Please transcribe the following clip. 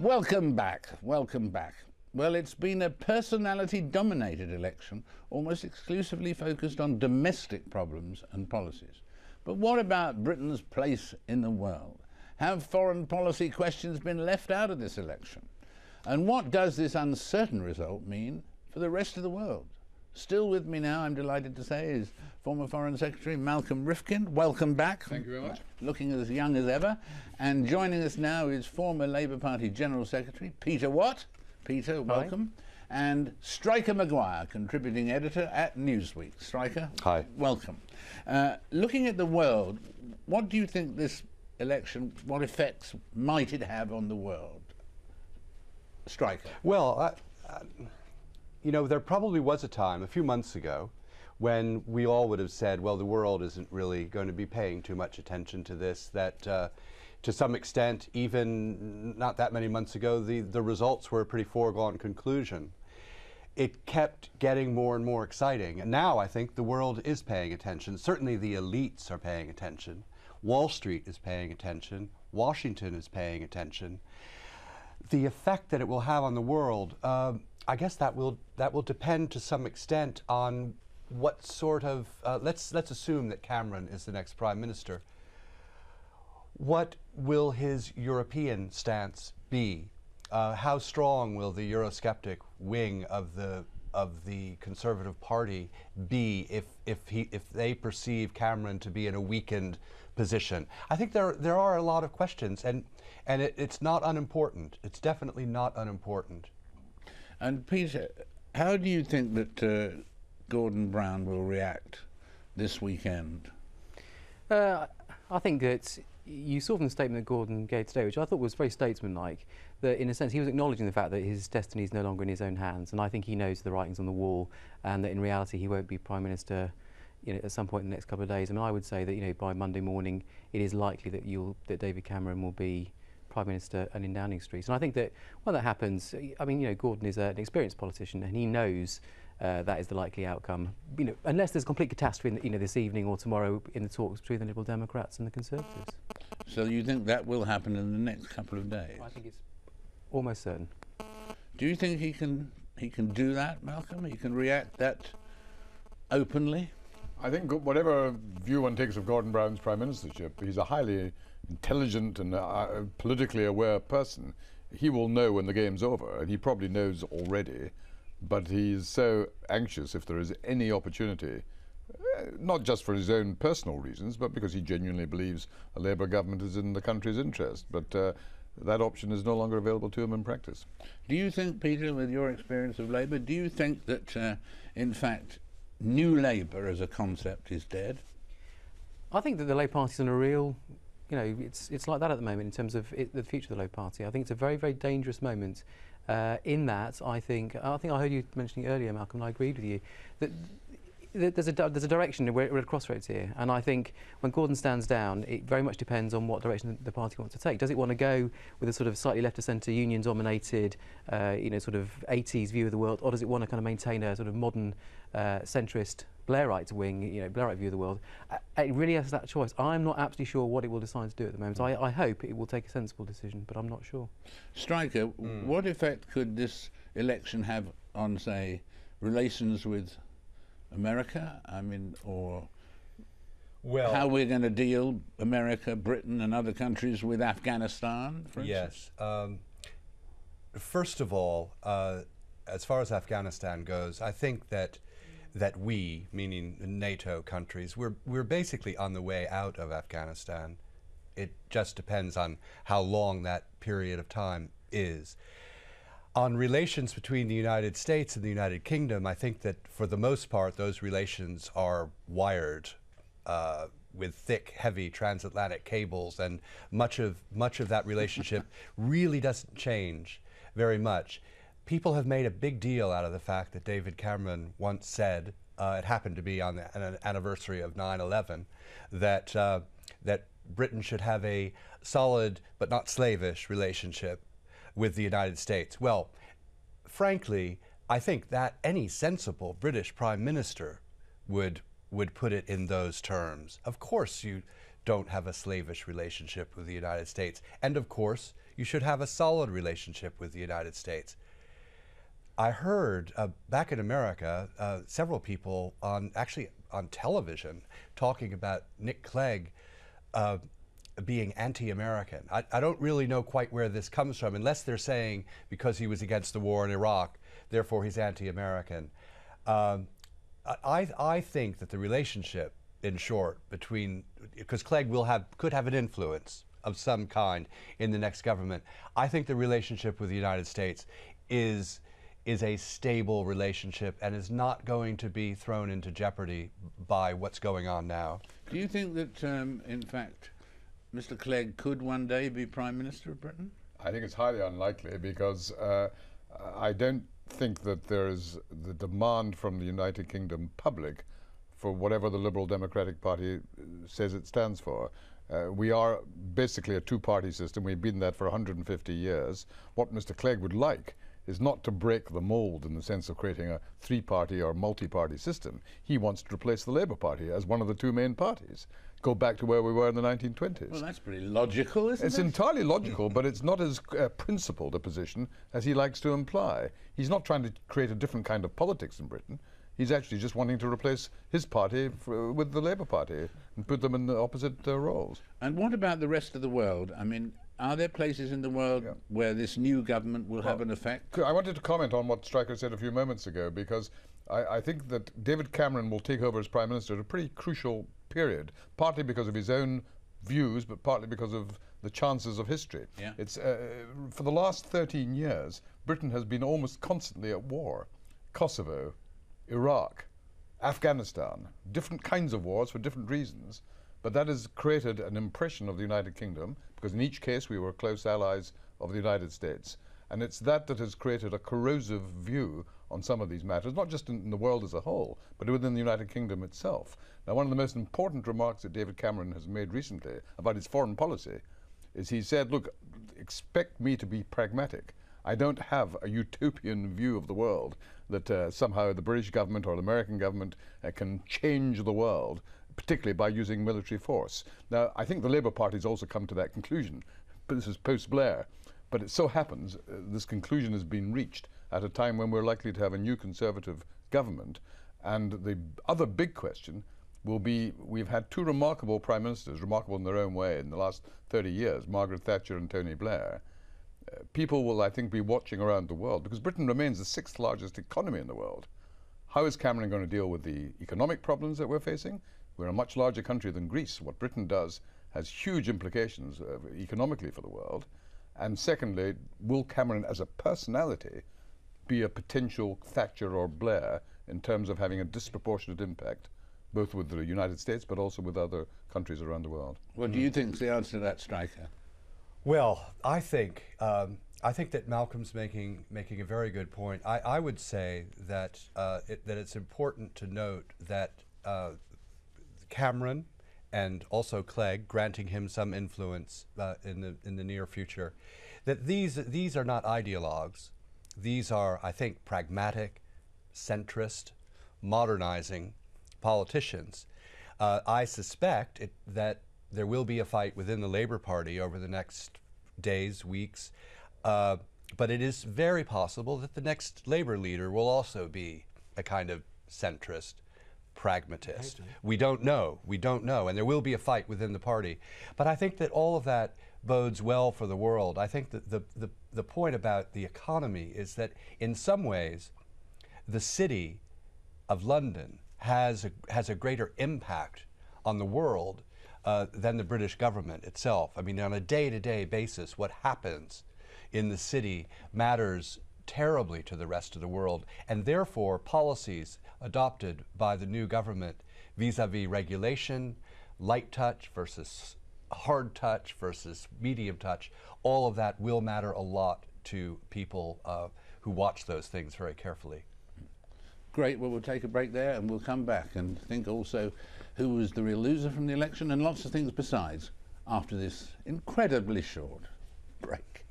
Welcome back, welcome back. Well, it's been a personality-dominated election, almost exclusively focused on domestic problems and policies. But what about Britain's place in the world? Have foreign policy questions been left out of this election? And what does this uncertain result mean for the rest of the world? Still with me now, I'm delighted to say, is former Foreign Secretary Malcolm Rifkind. Welcome back. Thank you very much. Looking as young as ever. And joining us now is former Labour Party General Secretary Peter Watt. Peter, welcome. Hi. And Stryker McGuire, contributing editor at Newsweek. Stryker, hi. Welcome. Looking at the world, what do you think this election, what effects might it have on the world? Stryker. Well, you know, there probably was a time, a few months ago, when we all would have said, well, the world isn't really going to be paying too much attention to this, that to some extent, even not that many months ago, the results were a pretty foregone conclusion. It kept getting more and more exciting, and now I think the world is paying attention. Certainly the elites are paying attention. Wall Street is paying attention. Washington is paying attention. The effect that it will have on the world, I guess that will depend to some extent on what sort of let's assume that Cameron is the next Prime Minister. What will his European stance be? How strong will the Eurosceptic wing of the Conservative Party be if they perceive Cameron to be in a weakened position? I think there are a lot of questions, and it's not unimportant. It's definitely not unimportant. And Peter, how do you think that Gordon Brown will react this weekend? I think that you saw from the statement that Gordon gave today, which I thought was very statesmanlike, that in a sense he was acknowledging the fact that his destiny is no longer in his own hands, and I think he knows the writings on the wall, and that in reality he won't be Prime Minister, you know, at some point in the next couple of days. I mean, I would say that, you know, by Monday morning it is likely that David Cameron will be Prime Minister and in Downing Street. And I think that when that happens, I mean, you know, Gordon is an experienced politician, and he knows that is the likely outcome. You know, unless there's a complete catastrophe, you know, this evening or tomorrow in the talks between the Liberal Democrats and the Conservatives. So you think that will happen in the next couple of days? I think it's almost certain. Do you think he can do that, Malcolm? He can react that openly? I think whatever view one takes of Gordon Brown's prime ministership, he's a highly intelligent and politically aware person. He will know when the game's over, and he probably knows already, but he's so anxious if there is any opportunity, not just for his own personal reasons, but because he genuinely believes a Labour government is in the country's interest. But that option is no longer available to him in practice. Do you think, Peter, with your experience of Labour, do you think that, in fact, New Labour as a concept is dead? I think that the Labour Party's on a real, you know, it's like that at the moment in terms of the future of the Labour Party. I think it's a very, very dangerous moment. In that, I think I heard you mentioning earlier, Malcolm, and I agreed with you that there's a direction. We're at a crossroads here, and I think when Gordon stands down, it very much depends on what direction the party wants to take. Does it want to go with a sort of slightly left of centre, union-dominated, you know, sort of 80s view of the world, or does it want to kind of maintain a sort of modern, centrist Blairite wing, you know, Blairite view of the world? It really has that choice. I'm not absolutely sure what it will decide to do at the moment. I hope it will take a sensible decision, but I'm not sure. Stryker, what effect could this election have on, say, relations with America? I mean, or how we're going to deal, America, Britain and other countries, with Afghanistan, for instance? Yes. First of all, as far as Afghanistan goes, I think that we, meaning the NATO countries, we're basically on the way out of Afghanistan. It just depends on how long that period of time is. On relations between the United States and the United Kingdom, I think that for the most part those relations are wired with thick, heavy transatlantic cables, and much of that relationship really doesn't change very much. People have made a big deal out of the fact that David Cameron once said, it happened to be on an anniversary of 9/11, that Britain should have a solid but not slavish relationship with the United States. Well, frankly, I think that any sensible British Prime Minister would put it in those terms. Of course, you don't have a slavish relationship with the United States. And of course, you should have a solid relationship with the United States. I heard back in America, several people actually on television talking about Nick Clegg being anti-American. I don't really know quite where this comes from, unless they're saying because he was against the war in Iraq, therefore he's anti-American. I think that the relationship, in short, because Clegg could have an influence of some kind in the next government. I think the relationship with the United States is a stable relationship and is not going to be thrown into jeopardy by what's going on now. Do you think that, in fact, Mr. Clegg could one day be Prime Minister of Britain? I think it's highly unlikely, because I don't think that there is the demand from the United Kingdom public for whatever the Liberal Democratic Party says it stands for. We are basically a two-party system. We've been that for 150 years. What Mr. Clegg would like is not to break the mold in the sense of creating a three-party or multi-party system. He wants to replace the Labour Party as one of the two main parties. Go back to where we were in the 1920s. Well, that's pretty logical, isn't it? It's entirely logical, but it's not as principled a position as he likes to imply. He's not trying to create a different kind of politics in Britain. He's actually just wanting to replace his party with the Labour Party and put them in the opposite roles. And what about the rest of the world? I mean, are there places in the world where this new government will have an effect? I wanted to comment on what Stryker said a few moments ago, because I think that David Cameron will take over as Prime Minister at a pretty crucial period, partly because of his own views, but partly because of the chances of history. Yeah. It's for the last 13 years, Britain has been almost constantly at war. Kosovo, Iraq, Afghanistan, different kinds of wars for different reasons, but that has created an impression of the United Kingdom, because in each case we were close allies of the United States. And it's that has created a corrosive view on some of these matters, not just in the world as a whole, but within the United Kingdom itself. Now, one of the most important remarks that David Cameron has made recently about his foreign policy is he said, look, expect me to be pragmatic. I don't have a utopian view of the world that somehow the British government or the American government can change the world, particularly by using military force. Now, I think the Labour Party's also come to that conclusion, but this is post-Blair. But it so happens this conclusion has been reached at a time when we're likely to have a new Conservative government. And the other big question will be, we've had two remarkable Prime Ministers, remarkable in their own way, in the last 30 years, Margaret Thatcher and Tony Blair. People will, I think, be watching around the world, because Britain remains the 6th largest economy in the world. How is Cameron going to deal with the economic problems that we're facing? We're a much larger country than Greece. What Britain does has huge implications economically for the world. And secondly, will Cameron as a personality be a potential Thatcher or Blair in terms of having a disproportionate impact, both with the United States but also with other countries around the world? What do you think is the answer to that, Stryker? Well, I think that Malcolm's making a very good point. I would say that that it's important to note that Cameron and also Clegg, granting him some influence in the near future, that these are not ideologues. These are, I think, pragmatic, centrist, modernizing politicians. I suspect that there will be a fight within the Labour Party over the next days, weeks, but it is very possible that the next Labour leader will also be a kind of centrist, pragmatist. We don't know, and there will be a fight within the party. But I think that all of that bodes well for the world. I think that the point about the economy is that in some ways the city of London has a greater impact on the world than the British government itself. I mean, on a day-to-day basis, what happens in the city matters terribly to the rest of the world, and therefore policies adopted by the new government vis-a-vis regulation, light touch versus hard touch versus medium touch, all of that will matter a lot to people who watch those things very carefully. Great. Well, we'll take a break there and we'll come back and think also who was the real loser from the election and lots of things besides after this incredibly short break.